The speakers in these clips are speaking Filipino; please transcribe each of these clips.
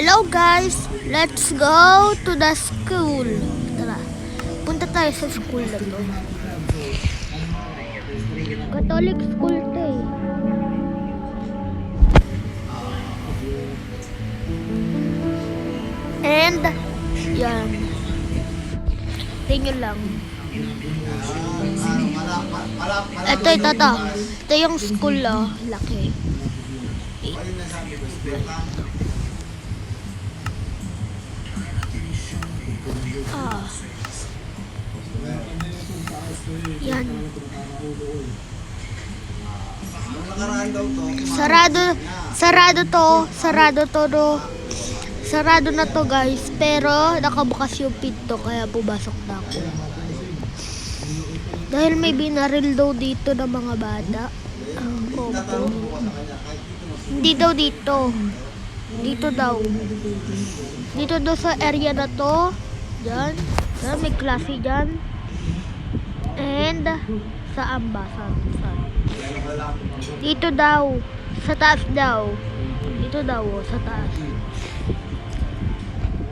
Hello guys, let's go to the school. Tara, punta tayo sa school na to. Catholic school to eh. And, yan. Tingnan lang. Ito. Ito yung school oh, laki. Yan. Sarado na to guys, pero nakabukas yung pinto kaya pumasok na ako. Dahil may binaril daw dito ng mga bata. Opo. Hindi daw dito. Dito daw. Dito daw sa area na to. Diyan. May klase dyan. And saan ba? Saan? Dito daw. Sa taas daw. Dito daw, sa taas.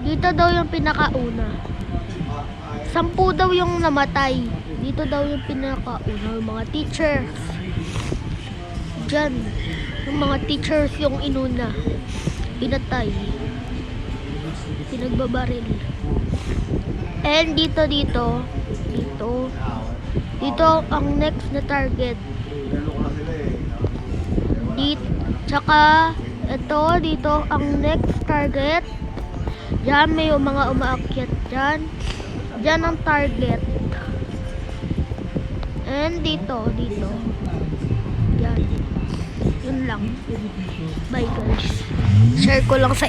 Dito daw yung pinakauna. 10 daw yung namatay. Dito daw yung pinakauna. Yung mga teachers. Diyan. Yung mga teachers yung inuna. Pinatay. Pinagbabaril. And dito ang next na target. Tsaka dito ang next target. Diyan may yung mga umaakyat dyan. Diyan ang target. And dito. Yan. Yun lang. Bye guys. Share ko lang sa